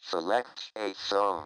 Select a song.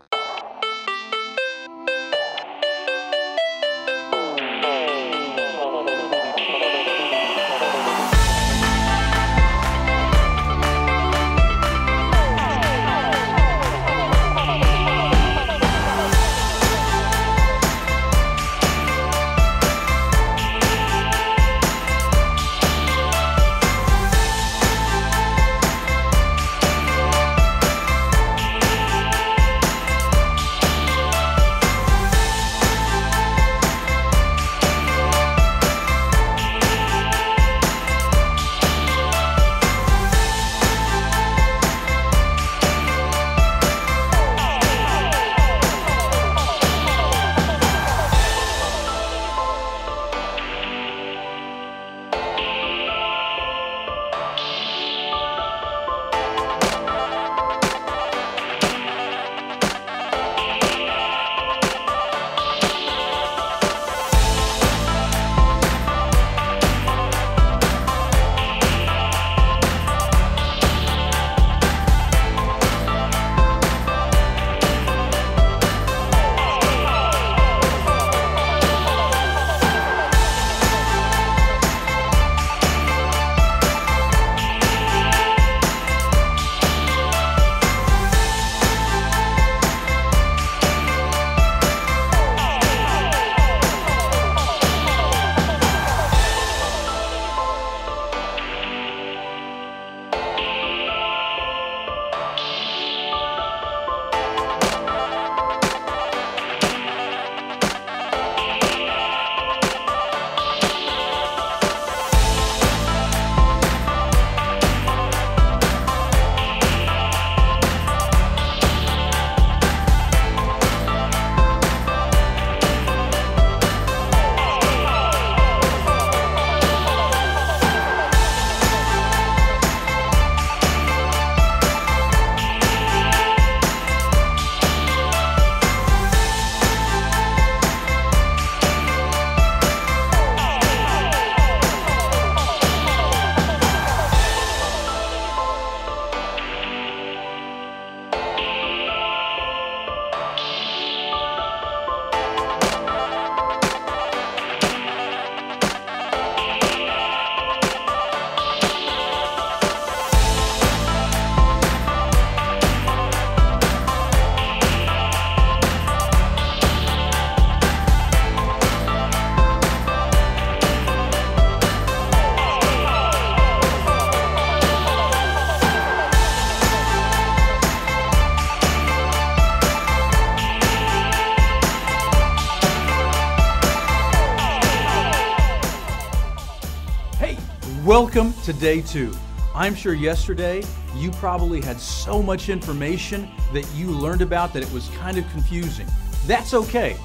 Welcome to day 2. I'm sure yesterday you probably had so much information that you learned about that it was kind of confusing. That's okay.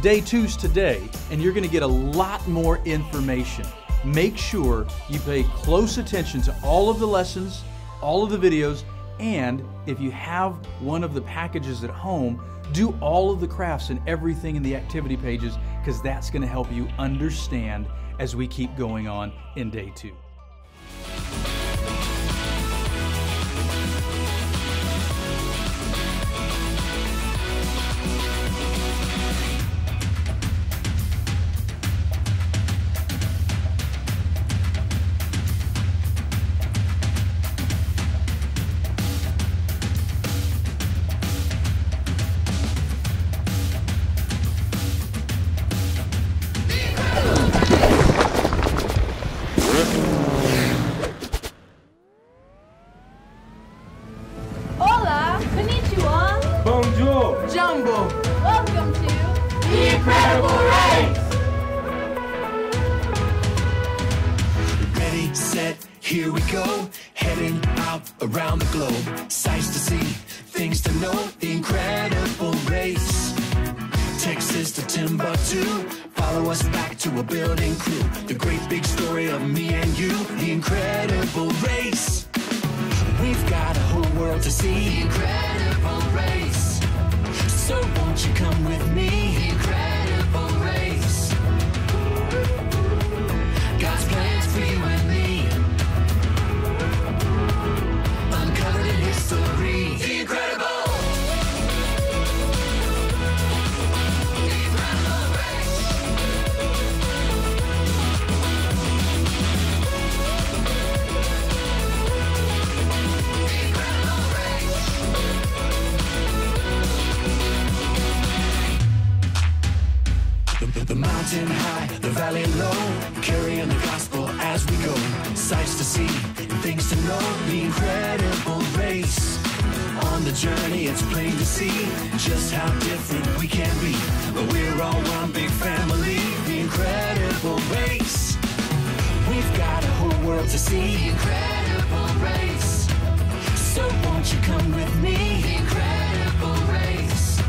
Day 2's today, and you're going to get a lot more information. Make sure you pay close attention to all of the lessons, all of the videos, and if you have one of the packages at home, do all of the crafts and everything in the activity pages, because that's going to help you understand as we keep going on in day 2. Bonjour! Jumbo! Welcome to The Incredible Race! Ready, set, here we go. Heading out around the globe. Sights to see, things to know. The Incredible Race. Texas to Timbuktu. Follow us back to a building crew. The great big story of me and you. The Incredible Race. We've got a whole world to see. The Incredible Race. So won't you come with me? The Incredible Race. God's plans for you and me. Uncovered in history. The Incredible mountain high, the valley low, carrying the gospel as we go. Sights to see, things to know, the incredible race. On the journey, it's plain to see just how different we can be. But we're all one big family, the incredible race. We've got a whole world to see, the incredible race. So won't you come with me, the incredible race.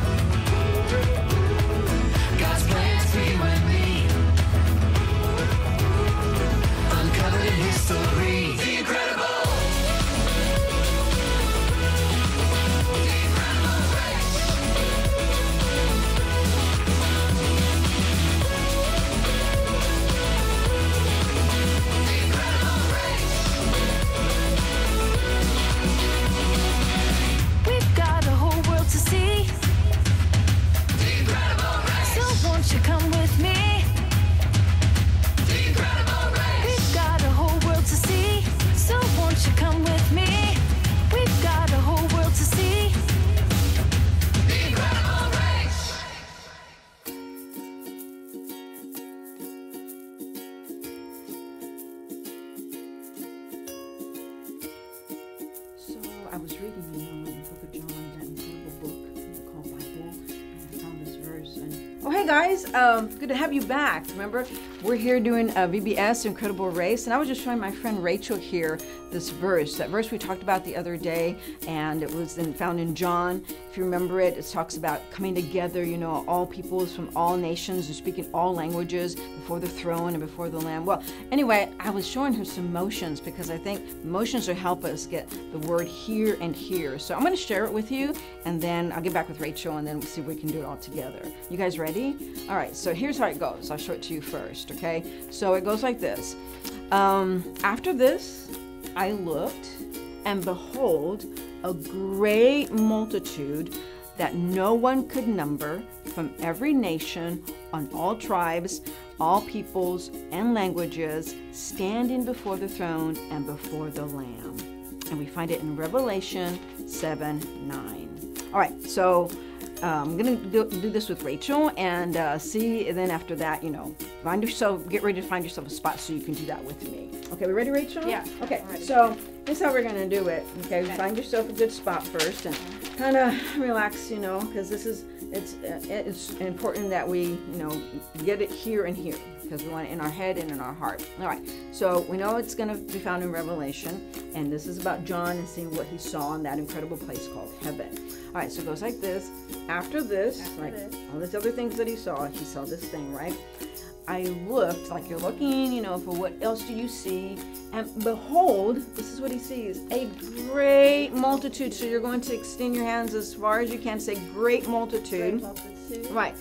God's plans for you and me, uncovered in history, the incredible. You come with me. The incredible race. We've got a whole world to see. So won't you come with me? We've got a whole world to see. The incredible race. So I was reading, the book of John, that incredible book called Bible, and I found this verse. And oh, hey guys, good to have you back. Remember, we're here doing VBS, Incredible Race, and I was just showing my friend Rachel here this verse. That verse we talked about the other day, and it was found in John. If you remember it, it talks about coming together, all peoples from all nations and speaking all languages before the throne and before the Lamb. Well, anyway, I was showing her some motions because I think motions will help us get the word here and here. So I'm going to share it with you, and then I'll get back with Rachel, and then we'll see if we can do it all together. You guys ready? All right, so here's how it goes. I'll show it to you first, okay? So it goes like this. After this, I looked, and behold, a great multitude that no one could number, from every nation, on all tribes, all peoples, and languages, standing before the throne and before the Lamb. And we find it in Revelation 7:9. All right, so I'm going to do this with Rachel and see, and then after that, get ready to find yourself a spot so you can do that with me. Okay, we ready, Rachel? Yeah. Okay, so this is how we're going to do it. Okay, find yourself a good spot first and kind of relax, because it's important that we, get it here and here, because we want it in our head and in our heart. All right, so we know it's going to be found in Revelation, and this is about John and seeing what he saw in that incredible place called heaven. All right, so it goes like this. After this, all these other things that he saw this thing, right? I looked, like you're looking, for what else do you see? And behold, this is what he sees, a great multitude. So you're going to extend your hands as far as you can, say great multitude. Right,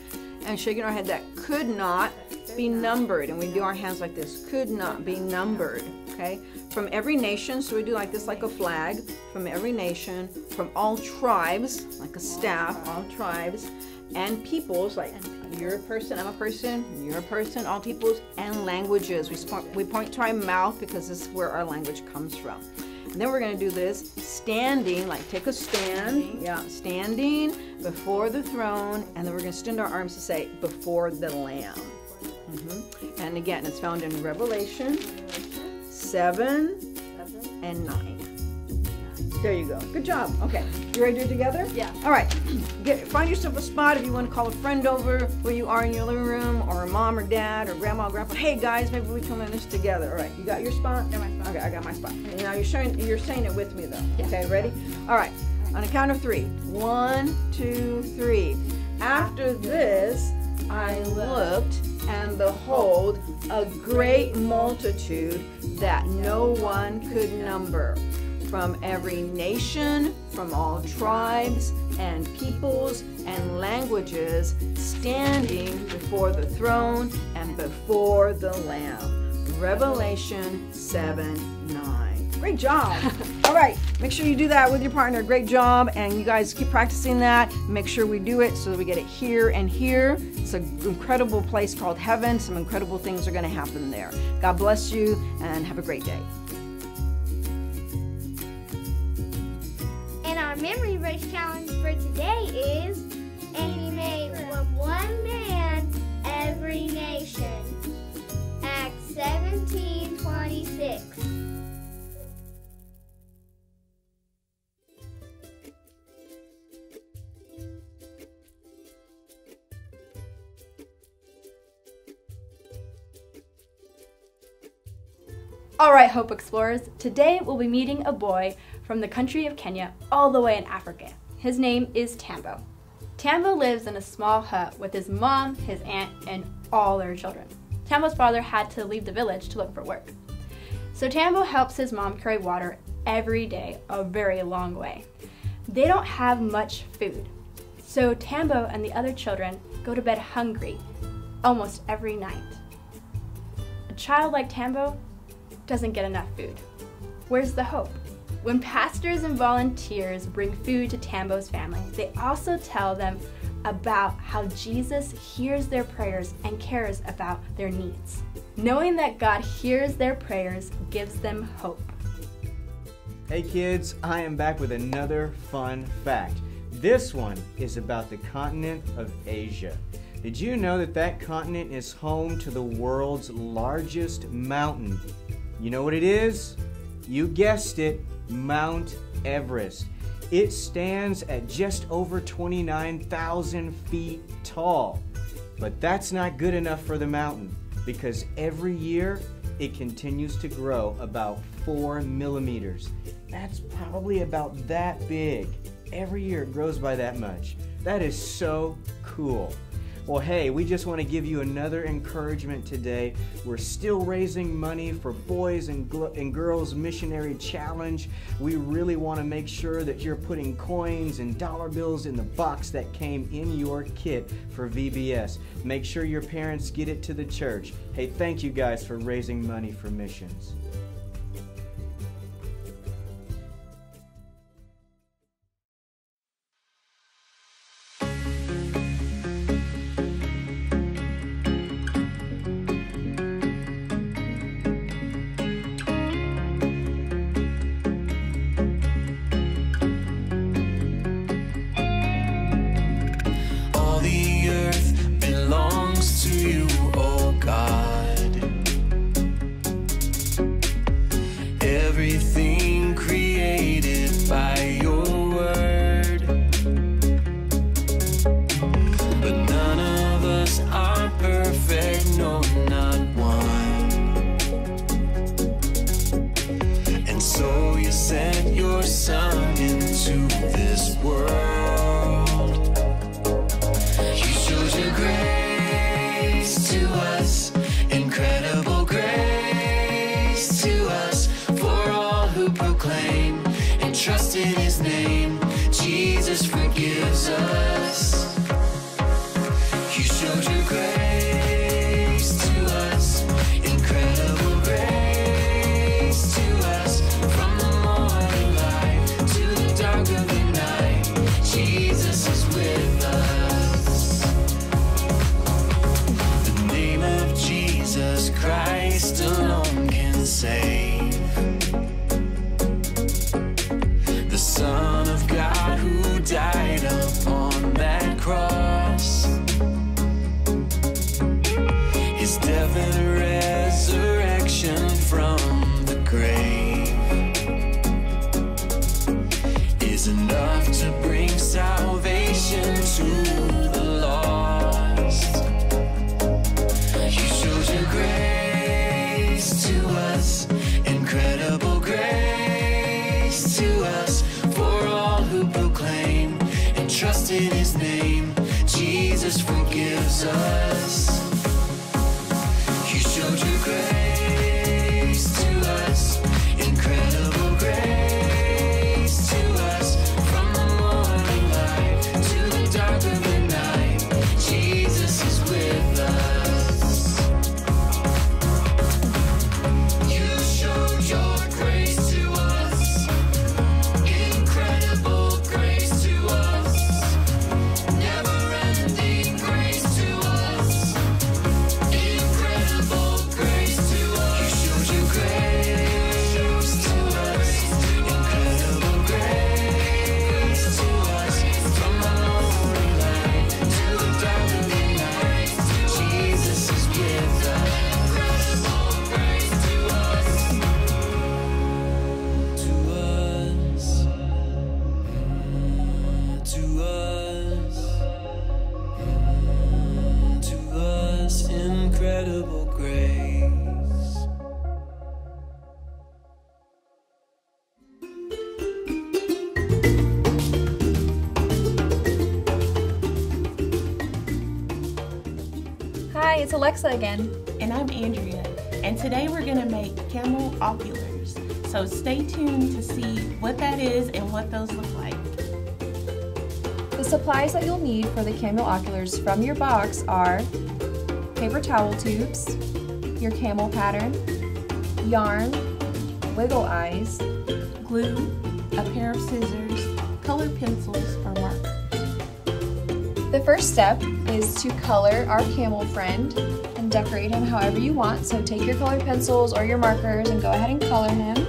and shaking our head that could not be numbered. And we do our hands like this, could not be numbered, okay? From every nation, so we do like this, like a flag, from every nation, from all tribes, like a staff, all tribes, and peoples, like you're a person, I'm a person, you're a person, all peoples, and languages. We point to our mouth because this is where our language comes from. And then we're going to do this, standing, like take a stand, standing before the throne, and then we're going to extend our arms to say, before the Lamb. And again, it's found in Revelation 7 and 9. There you go. Good job. Okay. You ready to do it together? Yeah. All right. Find yourself a spot if you want to call a friend over where you are in your living room, or a mom or dad or grandma or grandpa. Hey guys, maybe we can learn this together. All right. You got your spot? Got my spot. Okay, I got my spot. Now you're saying it with me though. Yeah. Okay, ready? All right. On a count of 3. 1, 2, 3. After this, I looked, and behold, a great multitude that no one could number, from every nation, from all tribes and peoples and languages, standing before the throne and before the Lamb. Revelation 7:9. Great job. All right, make sure you do that with your partner. Great job, and you guys keep practicing that. Make sure we do it so that we get it here and here. It's an incredible place called heaven. Some incredible things are going to happen there. God bless you, and have a great day. Our memory verse challenge for today is, and he made from one man every nation. 1726. All right, Hope Explorers, today we'll be meeting a boy from the country of Kenya all the way in Africa. His name is Tambo. Tambo lives in a small hut with his mom, his aunt, and all their children. Tambo's father had to leave the village to look for work. So Tambo helps his mom carry water every day, a very long way. They don't have much food. So Tambo and the other children go to bed hungry almost every night. A child like Tambo doesn't get enough food. Where's the hope? When pastors and volunteers bring food to Tambo's family, they also tell them about how Jesus hears their prayers and cares about their needs. Knowing that God hears their prayers gives them hope. Hey kids, I am back with another fun fact. This one is about the continent of Asia. Did you know that that continent is home to the world's largest mountain? You know what it is? You guessed it, Mount Everest. It stands at just over 29,000 feet tall. But that's not good enough for the mountain, because every year it continues to grow about 4 millimeters. That's probably about that big. Every year it grows by that much. That is so cool. Well, hey, we just want to give you another encouragement today. We're still raising money for Boys and Girls Missionary Challenge. We really want to make sure that you're putting coins and dollar bills in the box that came in your kit for VBS. Make sure your parents get it to the church. Hey, thank you guys for raising money for missions. Everything created by your word, but none of us are perfect, no, not one. And so you sent your son into this world. You showed your grace to us, incredible grace to us. Proclaim and trust in his name. Jesus forgives us. You showed your grace to us, incredible grace to us. From the morning light to the dark of the night, Jesus is with us. The name of Jesus Christ alone can save. Son of God who died upon that cross. His death and resurrection from the grave is enough to bring salvation to the lost. You showed your grace to us, incredible grace to us. Proclaim and trust in his name. Jesus forgives us. You showed your grace to us, incredible grace to us. From the morning light to the dark of the night, Jesus is with us. You showed your grace to us, incredible grace to us, never-ending grace to us, incredible grace to us. to us, incredible grace. Hi, it's Alexa again. And I'm Andrea, and today we're going to make camel oculars. So stay tuned to see what that is and what those look like. The supplies that you'll need for the camel oculars from your box are paper towel tubes, your camel pattern, yarn, wiggle eyes, Glue, a pair of scissors, colored pencils, or markers. The first step is to color our camel friend and decorate him however you want. So take your colored pencils or your markers and go ahead and color him.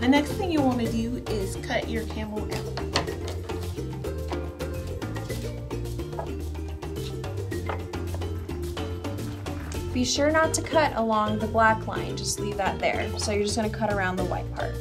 The next thing you want to do is cut your camel out. Be sure not to cut along the black line, just leave that there. So you're just going to cut around the white part.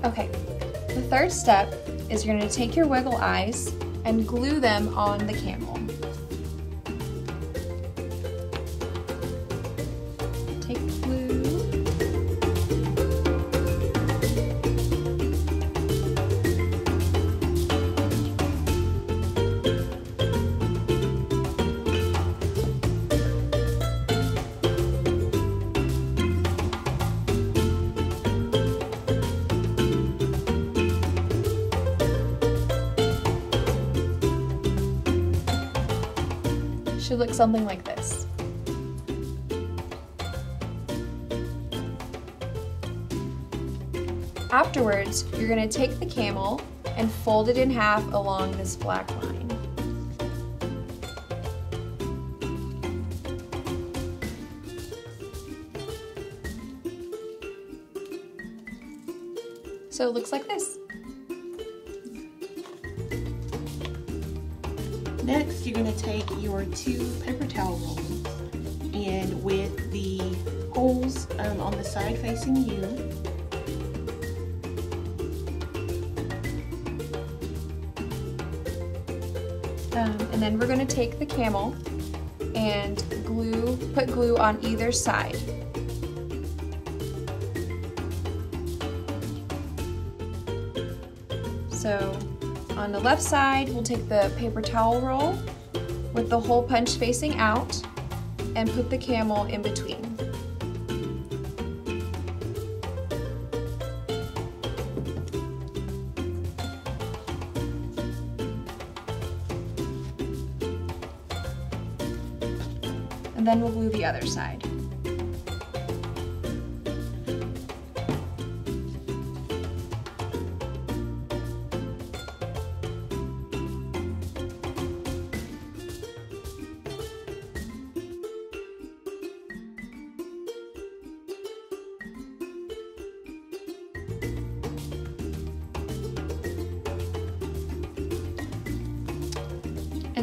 Okay, the third step is you're going to take your wiggle eyes and glue them on the camel. Take glue. Should look something like this. Afterwards, you're going to take the camel and fold it in half along this black line. So it looks like this. Next, you're going to take your 2 paper towel rolls, and with the holes on the side facing you, and then we're going to take the camel and put glue on either side. So on the left side, we'll take the paper towel roll with the hole punched facing out and put the camel in between. And then we'll glue the other side.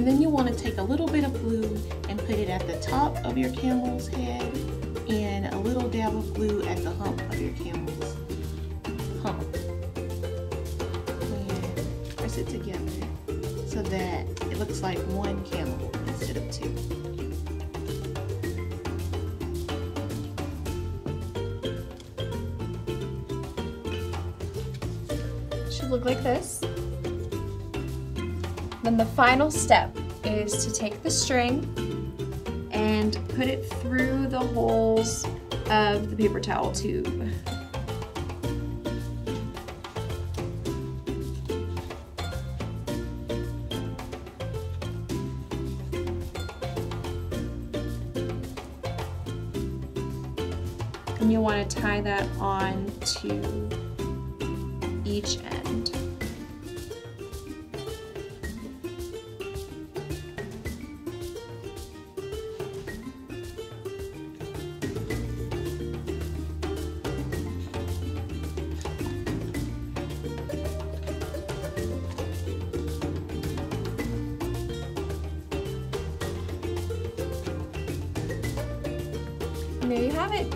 and then you want to take a little bit of glue and put it at the top of your camel's head and a little dab of glue at the hump of your camel's hump. And press it together so that it looks like one camel instead of two. Should look like this. Then the final step is to take the string and put it through the holes of the paper towel tube. And you'll want to tie that on to each end. And there you have it.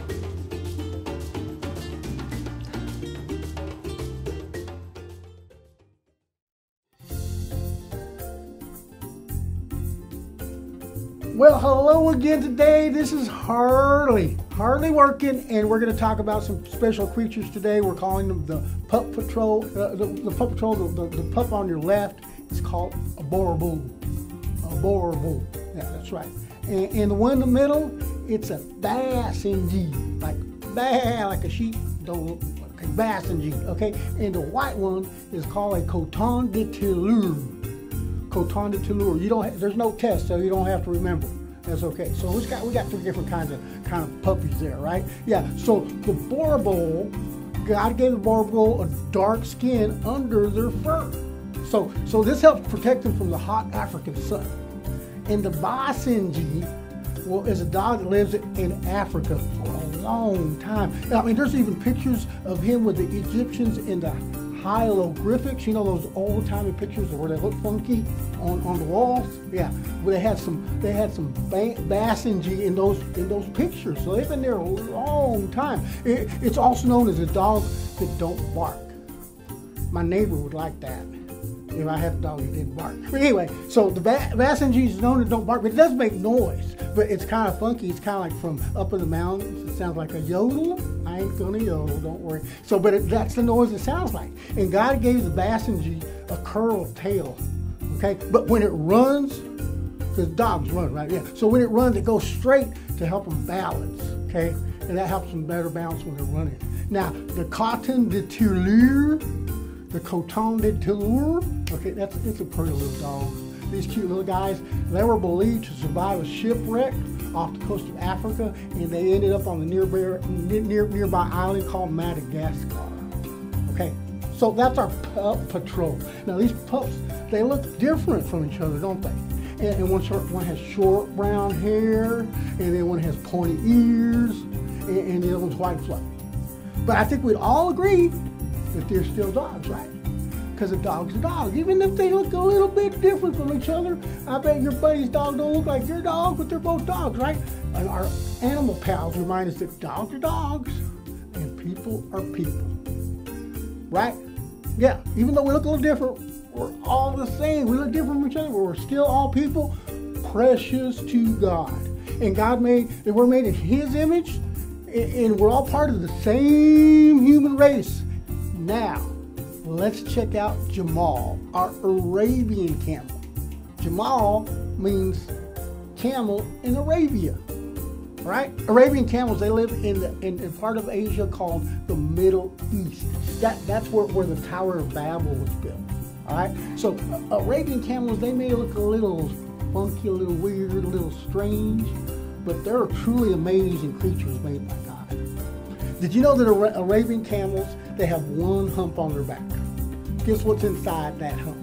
Well, hello again today. This is Harley working, and we're going to talk about some special creatures today. We're calling them the Pup Patrol. The Pup Patrol, the pup on your left is called a Boerboel. A Boerboel. Yeah, that's right. And the one in the middle, it's a Basenji, like a sheep, like a Basenji, okay? And the white one is called a Coton de Toulouse. Coton de Toulouse. There's no test, so you don't have to remember. That's okay. So we got three different kinds of puppies there, right? Yeah. So the Boerboel, God gave the Boerboel a dark skin under their fur. So this helps protect them from the hot African sun. And the Basenji, well, is a dog that lives in Africa for a long time. I mean, there's even pictures of him with the Egyptians in the hieroglyphics. You know those old-timey pictures where they look funky on the walls? Yeah, well, they had some Basenji in those pictures. So they've been there a long time. It's also known as a dog that don't bark. My neighbor would like that if I had a dog that didn't bark. But anyway, so the Basenji is known to don't bark, but it does make noise. But it's kind of funky. It's kind of like from up in the mountains. It sounds like a yodel. I ain't gonna yodel, don't worry. So, but that's the noise it sounds like. And God gave the Basenji a curled tail, okay? But when it runs, because dogs run, right? Yeah. So when it runs, it goes straight to help them balance, okay? And that helps them better balance when they're running. Now, the Coton de Turlure, the Coton de Turlure, okay, it's a pretty little dog. These cute little guys, they were believed to survive a shipwreck off the coast of Africa, and they ended up on the nearby island called Madagascar. Okay, so that's our pup patrol. Now these pups, they look different from each other, don't they? And one has short brown hair, and then one has pointy ears, and the other one's white fluffy. But I think we'd all agree that they're still dogs, right? Because a dog's a dog. Even if they look a little bit different from each other, I bet your buddy's dog don't look like your dog, but they're both dogs, right? And our animal pals remind us that dogs are dogs and people are people, right? Yeah, even though we look a little different, we're all the same. We look different from each other, but we're still all people, precious to God. And we're made in His image, and we're all part of the same human race. Now, let's check out Jamal, our Arabian camel. Jamal means camel in Arabia, right? Arabian camels, they live in part of Asia called the Middle East. That's where the Tower of Babel was built, all right? So Arabian camels, they may look a little funky, a little weird, a little strange, but they're truly amazing creatures made by God. Did you know that Arabian camels, they have one hump on their back? Guess what's inside that hump?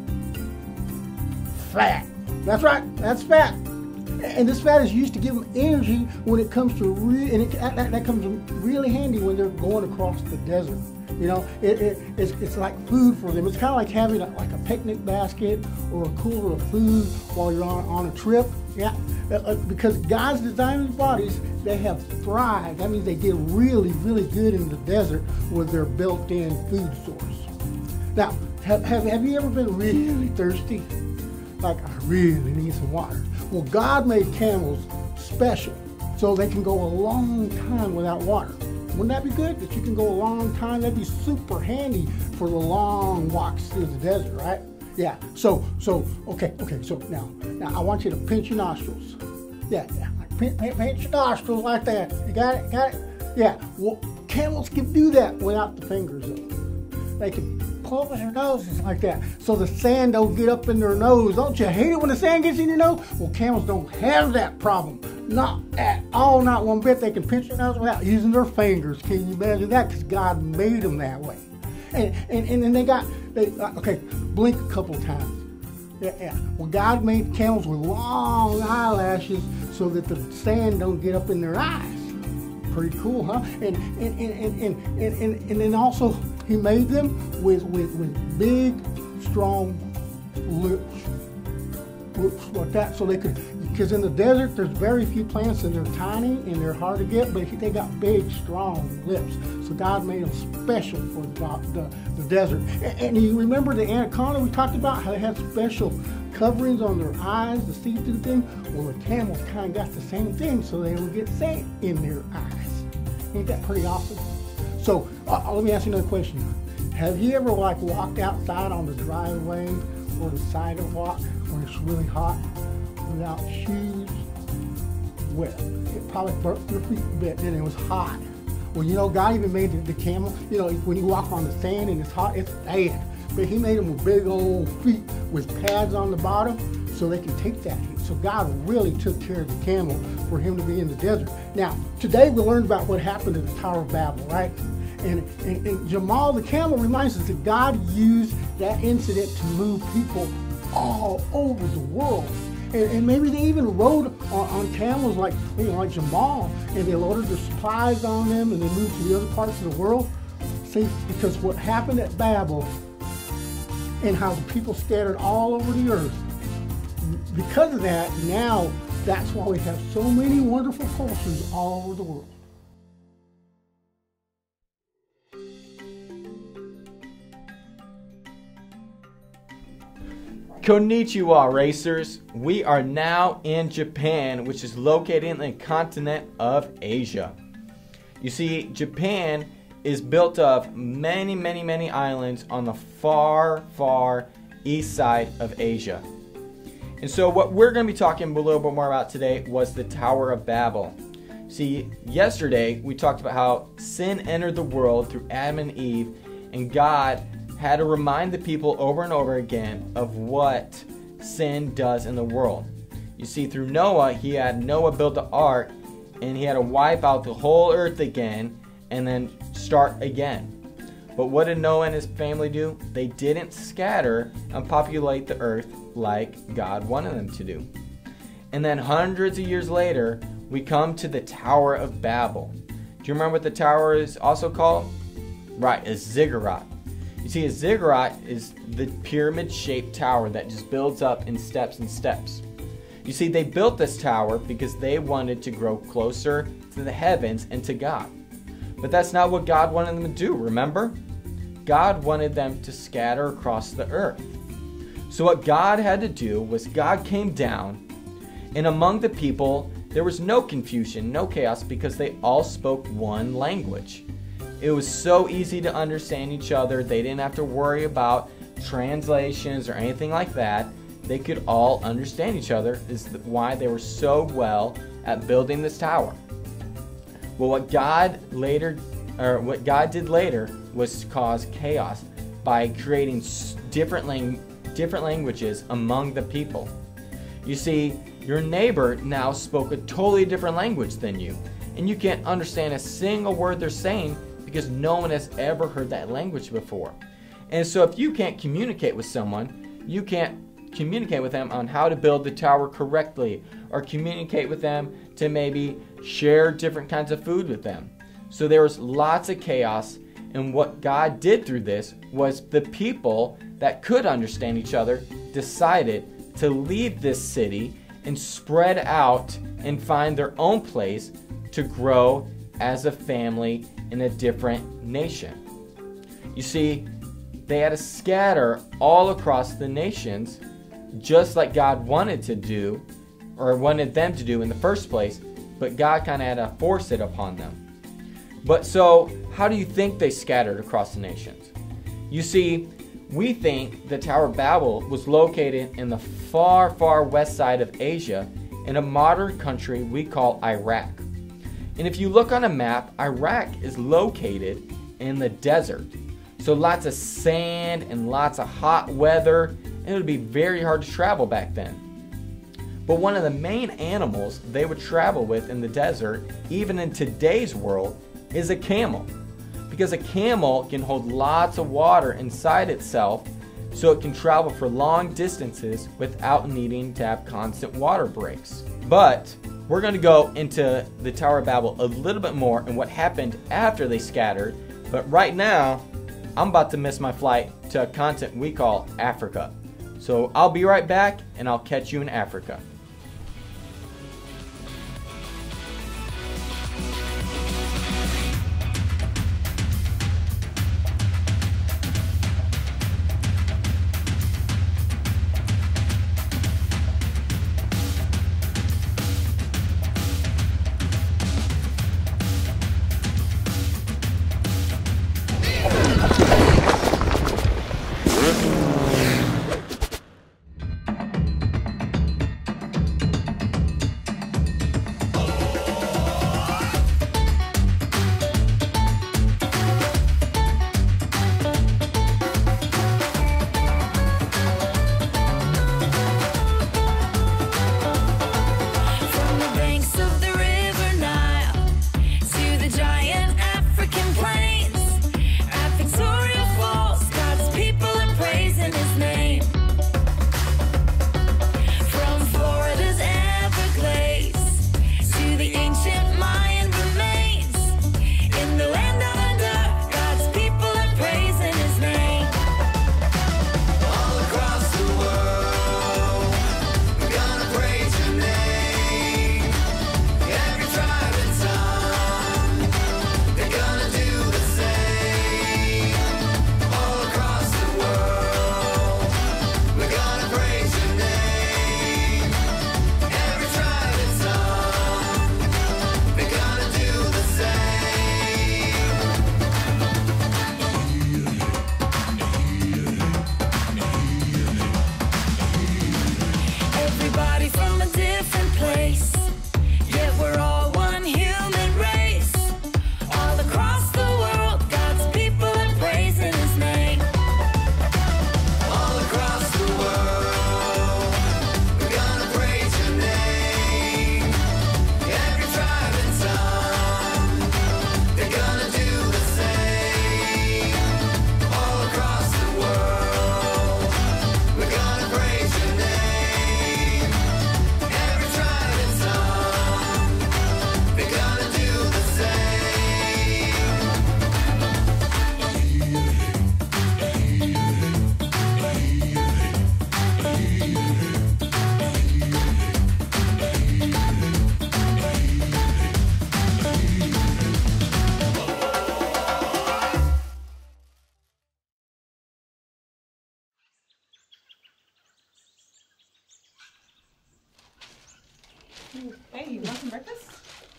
Fat. That's right, that's fat. And this fat is used to give them energy when it comes to that comes really handy when they're going across the desert. You know, it's like food for them. It's kind of like having like a picnic basket or a cooler of food while you're on a trip. Yeah, because God's designed these bodies, they have thrived. That means they did really, really good in the desert with their built-in food source. Now, have you ever been really thirsty? Like, I really need some water. Well, God made camels special so they can go a long time without water. Wouldn't that be good? That you can go a long time? That'd be super handy for the long walks through the desert, right? Yeah, okay, so now I want you to pinch your nostrils. Yeah, like pinch your nostrils like that. You got it? Yeah, well, camels can do that without the fingers though. They can pull up in their noses like that so the sand don't get up in their nose. Don't you hate it when the sand gets in your nose? Well, camels don't have that problem. Not at all, not one bit. They can pinch their nose without using their fingers. Can you imagine that? Because God made them that way. And okay, blink a couple times. Yeah. Well, God made camels with long eyelashes so that the sand don't get up in their eyes. Pretty cool, huh? And then also He made them with big, strong lips. Lips like that, so they could. Because in the desert, there's very few plants and they're tiny and they're hard to get, but they got big, strong lips. So God made them special for the desert. And you remember the anaconda we talked about, how they had special coverings on their eyes, the see-through thing? Well, the camels kind of got the same thing, so they don't get sand in their eyes. Ain't that pretty awesome? So let me ask you another question. Have you ever walked outside on the driveway or the sidewalk when it's really hot? Without shoes? Well, it probably burnt your feet a bit and it was hot. Well, you know, God even made the camel, you know, when you walk on the sand and it's hot, it's bad. But He made them with big old feet with pads on the bottom so they can take that heat. So God really took care of the camel for him to be in the desert. Now, today we learned about what happened at the Tower of Babel, right? And Jamal the camel reminds us that God used that incident to move people all over the world. And maybe they even rode on camels like Jamal, and they loaded their supplies on them and they moved to the other parts of the world. See, because what happened at Babel and how the people scattered all over the earth, because of that, now that's why we have so many wonderful cultures all over the world. Konnichiwa, racers. We are now in Japan, which is located in the continent of Asia. You see, Japan is built of many, many, many islands on the far, far east side of Asia. And so what we're going to be talking a little bit more about today was the Tower of Babel. See, yesterday we talked about how sin entered the world through Adam and Eve, and God had to remind the people over and over again of what sin does in the world. You see, through Noah, he had Noah build the ark, and he had to wipe out the whole earth again and then start again. But what did Noah and his family do? They didn't scatter and populate the earth like God wanted them to do. And then hundreds of years later, we come to the Tower of Babel. Do you remember what the tower is also called? Right, a ziggurat. You see, a ziggurat is the pyramid-shaped tower that just builds up in steps and steps. You see, they built this tower because they wanted to grow closer to the heavens and to God. But that's not what God wanted them to do, remember? God wanted them to scatter across the earth. So what God had to do was God came down, and among the people, there was no confusion, no chaos, because they all spoke one language. It was so easy to understand each other. They didn't have to worry about translations or anything like that. They could all understand each other. Is why they were so well at building this tower. Well, what God did later was cause chaos by creating different languages among the people. You see, your neighbor now spoke a totally different language than you, and you can't understand a single word they're saying because no one has ever heard that language before. And so if you can't communicate with someone, you can't communicate with them on how to build the tower correctly, or communicate with them to maybe share different kinds of food with them. So there was lots of chaos, and what God did through this was the people that could understand each other decided to leave this city and spread out and find their own place to grow as a family in a different nation. You see, they had to scatter all across the nations, just like God wanted to do, or wanted them to do in the first place, but God kind of had to force it upon them. But so, how do you think they scattered across the nations? You see, we think the Tower of Babel was located in the far, far west side of Asia in a modern country we call Iraq. And if you look on a map, Iraq is located in the desert. So lots of sand and lots of hot weather, and it would be very hard to travel back then. But one of the main animals they would travel with in the desert, even in today's world, is a camel. Because a camel can hold lots of water inside itself, so it can travel for long distances without needing to have constant water breaks. But we're going to go into the Tower of Babel a little bit more and what happened after they scattered. But right now, I'm about to miss my flight to a continent we call Africa. So I'll be right back, and I'll catch you in Africa.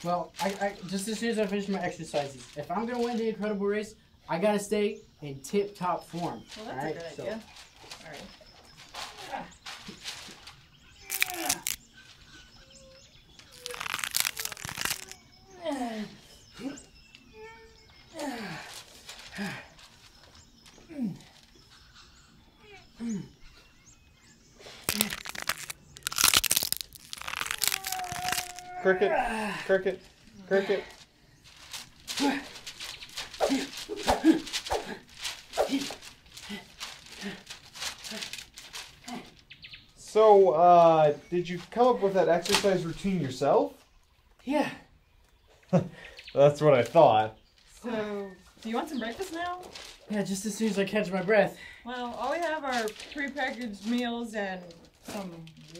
Well, I just as soon as I finish my exercises, if I'm gonna win the incredible race, I gotta stay in tip-top form. Well, that's a good idea. All right. Cricket, cricket, cricket. So, did you come up with that exercise routine yourself? Yeah. That's what I thought. So, do you want some breakfast now? Yeah, just as soon as I catch my breath. Well, all we have are prepackaged meals and some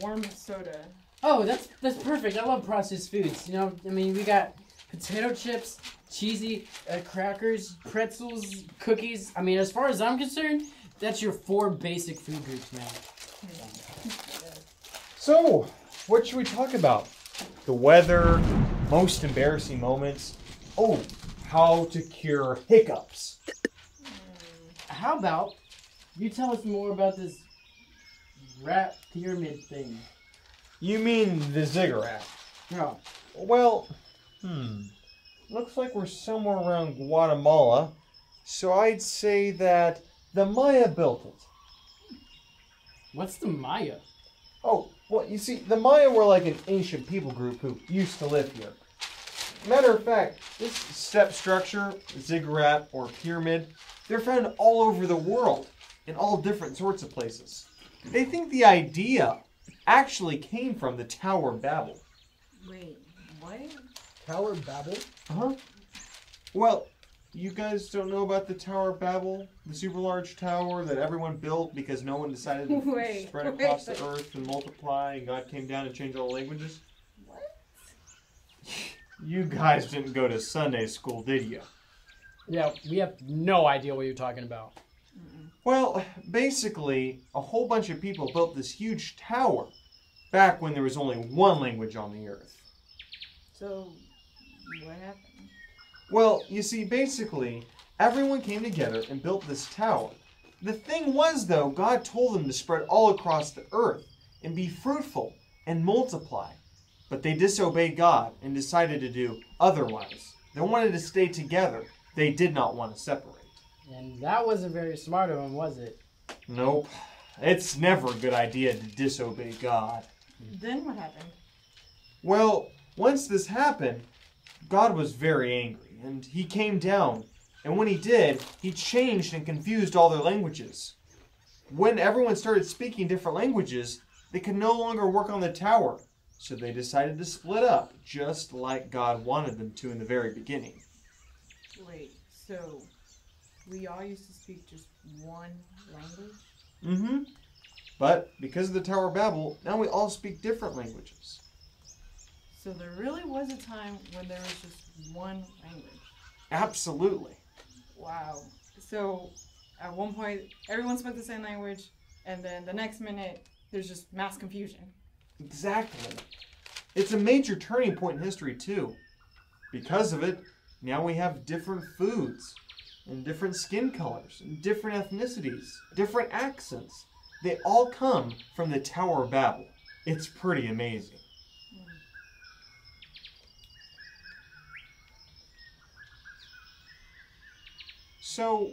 warm soda. Oh, that's perfect. I love processed foods. You know, I mean, we got potato chips, cheesy crackers, pretzels, cookies. I mean, as far as I'm concerned, that's your 4 basic food groups now. So, what should we talk about? The weather, most embarrassing moments. Oh, how to cure hiccups. How about you tell us more about this rat pyramid thing? You mean the ziggurat? No. Well, looks like we're somewhere around Guatemala, so I'd say that the Maya built it. What's the Maya? Oh, well, you see, the Maya were like an ancient people group who used to live here. Matter of fact, this step structure, ziggurat, or pyramid, they're found all over the world, in all different sorts of places. They think the idea actually came from the Tower of Babel. Wait, what? Tower of Babel? Uh-huh. Well, you guys don't know about the Tower of Babel? The super large tower that everyone built because no one decided to spread across the earth and multiply, and God came down and changed all the languages? What? You guys didn't go to Sunday school, did you? Yeah, we have no idea what you're talking about. Well, basically, a whole bunch of people built this huge tower back when there was only one language on the earth. So, what happened? Well, you see, basically, everyone came together and built this tower. The thing was, though, God told them to spread all across the earth and be fruitful and multiply. But they disobeyed God and decided to do otherwise. They wanted to stay together. They did not want to separate. And that wasn't very smart of him, was it? Nope. It's never a good idea to disobey God. Then what happened? Well, once this happened, God was very angry, and he came down. And when he did, he changed and confused all their languages. When everyone started speaking different languages, they could no longer work on the tower. So they decided to split up, just like God wanted them to in the very beginning. Wait, so we all used to speak just one language? Mm-hmm. But because of the Tower of Babel, now we all speak different languages. So there really was a time when there was just one language? Absolutely. Wow. So at one point, everyone spoke the same language, and then the next minute, there's just mass confusion. Exactly. It's a major turning point in history, too. Because of it, now we have different foods, and different skin colors, and different ethnicities, different accents. They all come from the Tower of Babel. It's pretty amazing. So,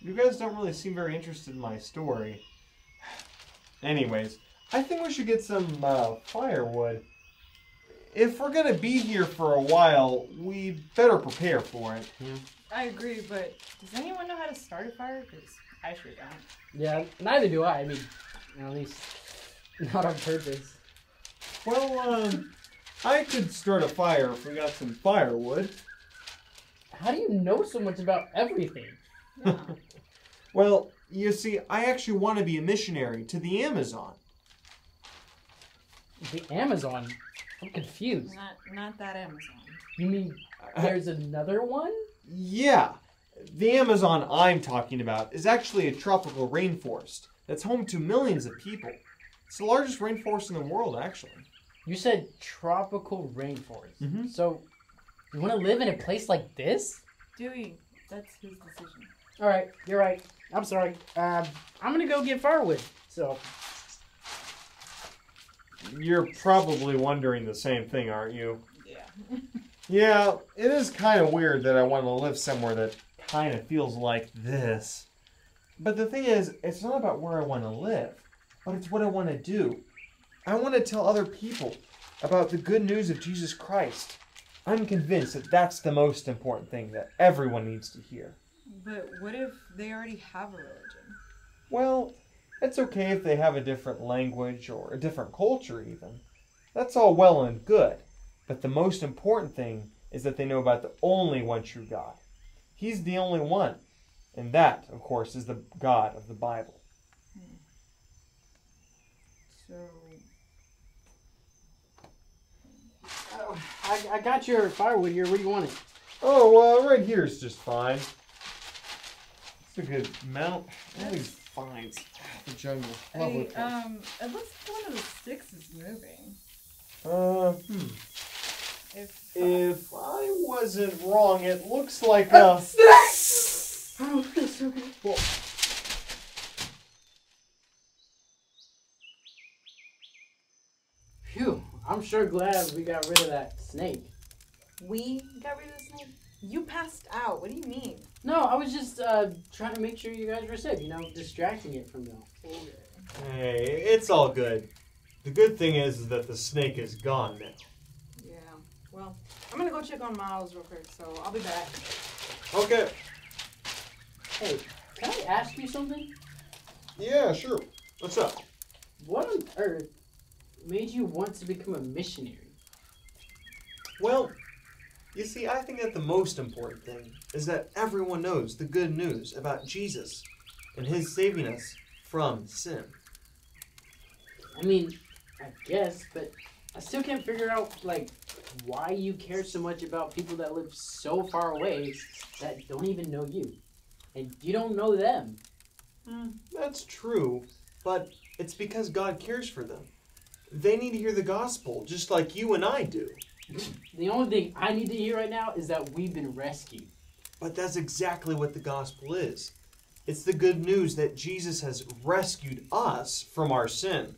you guys don't really seem very interested in my story. Anyways, I think we should get some firewood. If we're gonna be here for a while, we better prepare for it. I agree, but does anyone know how to start a fire? Because I sure don't. Yeah, neither do I. I mean, at least not on purpose. Well, I could start a fire if we got some firewood. How do you know so much about everything? Yeah. Well, you see, I actually want to be a missionary to the Amazon. The Amazon? I'm confused. Not that Amazon. You mean there's another one? Yeah. The Amazon I'm talking about is actually a tropical rainforest that's home to millions of people. It's the largest rainforest in the world, actually. You said tropical rainforest. Mhm. So, you want to live in a place like this? Dewey, that's his decision. All right, you're right. I'm sorry. I'm gonna go get firewood. So, You're probably wondering the same thing, aren't you? Yeah. Yeah, it is kind of weird that I want to live somewhere that kind of feels like this. But the thing is, it's not about where I want to live, but it's what I want to do. I want to tell other people about the good news of Jesus Christ. I'm convinced that that's the most important thing that everyone needs to hear. But what if they already have a religion? Well, it's okay if they have a different language or a different culture even. That's all well and good. But the most important thing is that they know about the only one true God. He's the only one. And that, of course, is the God of the Bible. So... I got your firewood here. Where do you want it? Oh, right here is just fine. It's a good amount. All these vines. The jungle. Hey, it looks like one of the sticks is moving. If I wasn't wrong, it looks like a... Oh, that's so good. Well, Phew, I'm sure glad we got rid of that snake. We got rid of the snake? You passed out. What do you mean? No, I was just trying to make sure you guys were safe, distracting it from you. hey, it's all good. The good thing is that the snake is gone now. Yeah. Well, I'm gonna go check on Miles real quick, so I'll be back. Okay. Hey, can I ask you something? Yeah, sure. What's up? What on earth made you want to become a missionary? Well, you see, I think that the most important thing is that everyone knows the good news about Jesus and his saving us from sin. I mean, I guess, but I still can't figure out, why you care so much about people that live so far away that don't even know you. And you don't know them. That's true, but it's because God cares for them. They need to hear the gospel, just like you and I do. The only thing I need to hear right now is that we've been rescued. But that's exactly what the gospel is. It's the good news that Jesus has rescued us from our sin.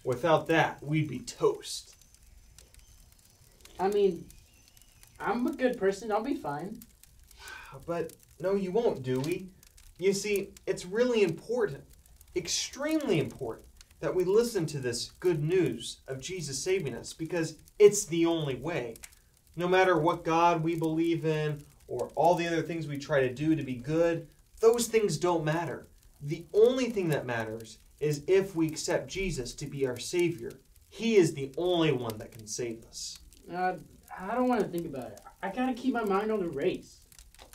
Without that, we'd be toast. I mean, I'm a good person. I'll be fine. But no, you won't, Dewey. You see, it's really important, extremely important, that we listen to this good news of Jesus saving us, because it's the only way. No matter what God we believe in or all the other things we try to do to be good, those things don't matter. The only thing that matters is if we accept Jesus to be our Savior. He is the only one that can save us. I don't want to think about it. I gotta keep my mind on the race.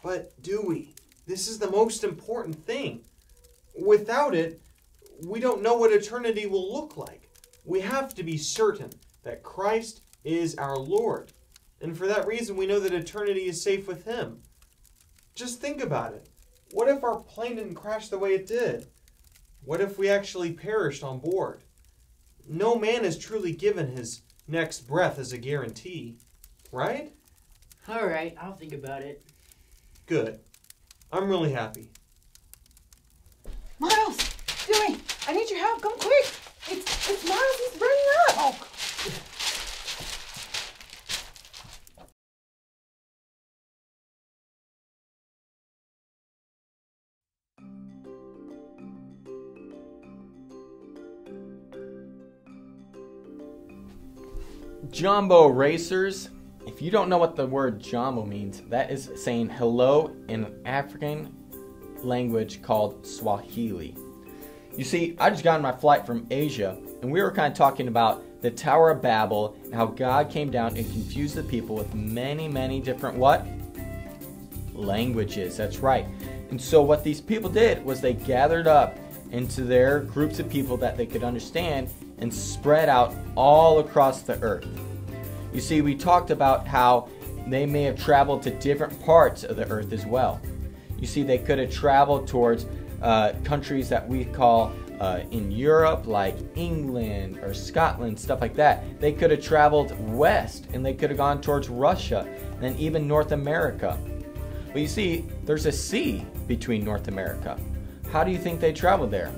But Dewey, this is the most important thing. Without it, we don't know what eternity will look like. We have to be certain that Christ is our Lord. And for that reason, we know that eternity is safe with him. Just think about it. What if our plane didn't crash the way it did? What if we actually perished on board? No man is truly given his next breath as a guarantee, right? All right, I'll think about it. Good. I'm really happy. Miles! Dewey! I need your help! Come quick! It's Miles! He's burning up! Oh. Jumbo Racers. If you don't know what the word jumbo means, that is saying hello in an African language called Swahili. You see, I just got on my flight from Asia, and we were kind of talking about the Tower of Babel and how God came down and confused the people with many, many different what? Languages. That's right. And so what these people did was they gathered up into their groups of people that they could understand and spread out all across the earth. You see, we talked about how they may have traveled to different parts of the earth as well. You see, they could have traveled towards countries that we call in Europe, like England or Scotland, stuff like that. They could have traveled west and they could have gone towards Russia and then even North America. But you see, there's a sea between North America. How do you think they traveled there?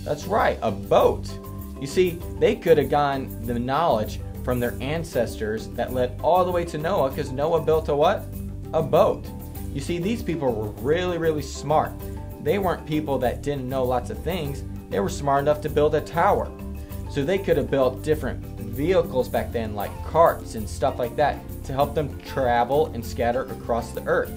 That's right, a boat. You see, they could have gotten the knowledge from their ancestors that led all the way to Noah, because Noah built a what? A boat. You see, these people were really, really smart. They weren't people that didn't know lots of things. They were smart enough to build a tower. So they could have built different vehicles back then, like carts and stuff like that, to help them travel and scatter across the earth.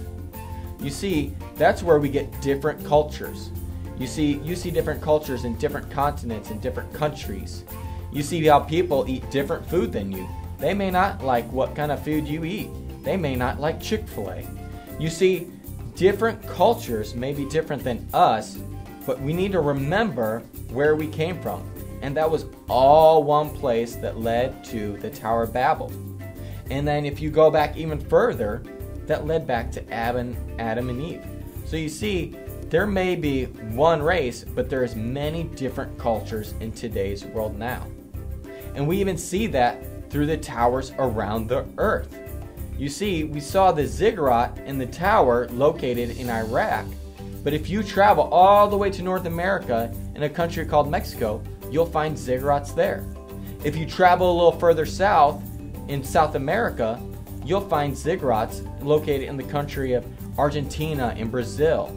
You see, that's where we get different cultures. You see different cultures in different continents and different countries. You see how people eat different food than you. They may not like what kind of food you eat. They may not like Chick-fil-A. You see, different cultures may be different than us, but we need to remember where we came from. And that was all one place that led to the Tower of Babel. And then if you go back even further, that led back to Adam and Eve. So you see, there may be one race, but there's many different cultures in today's world now. And we even see that through the towers around the earth. You see, we saw the ziggurat in the tower located in Iraq. But if you travel all the way to North America in a country called Mexico, you'll find ziggurats there. If you travel a little further south in South America, you'll find ziggurats located in the country of Argentina and Brazil.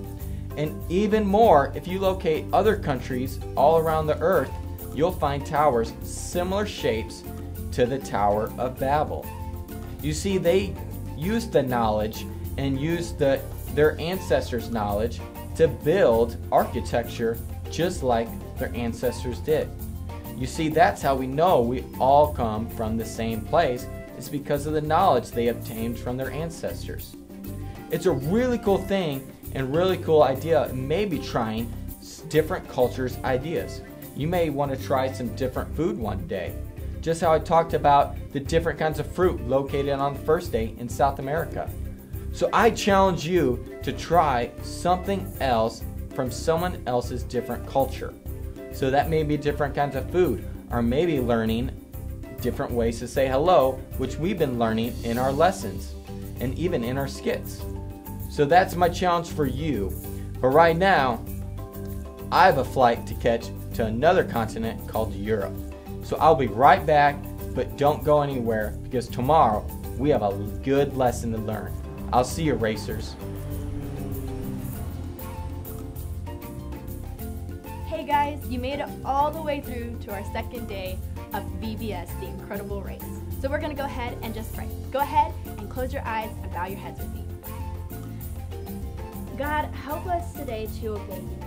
And even more, if you locate other countries all around the earth, you'll find towers similar shapes to the Tower of Babel. You see, they used the knowledge and used their ancestors' knowledge to build architecture just like their ancestors did. You see, that's how we know we all come from the same place. It's because of the knowledge they obtained from their ancestors. It's a really cool thing and really cool idea, maybe trying different cultures' ideas. You may want to try some different food one day. Just how I talked about the different kinds of fruit located on the first day in South America. So I challenge you to try something else from someone else's different culture. So that may be different kinds of food, or maybe learning different ways to say hello, which we've been learning in our lessons and even in our skits. So that's my challenge for you. But right now, I have a flight to catch to another continent called Europe. So I'll be right back, but don't go anywhere, because tomorrow we have a good lesson to learn. I'll see you, racers. Hey guys, you made it all the way through to our second day of VBS, The Incredible Race. So we're going to go ahead and just pray. Go ahead and close your eyes and bow your heads with me. God, help us today to obey you.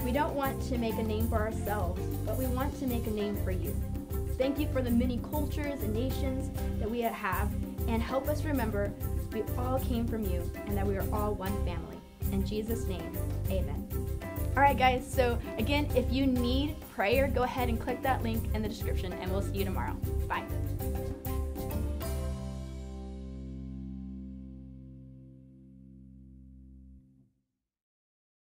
We don't want to make a name for ourselves, but we want to make a name for you. Thank you for the many cultures and nations that we have, and help us remember we all came from you and that we are all one family. In Jesus' name, amen. All right, guys, so again, if you need prayer, go ahead and click that link in the description, and we'll see you tomorrow. Bye.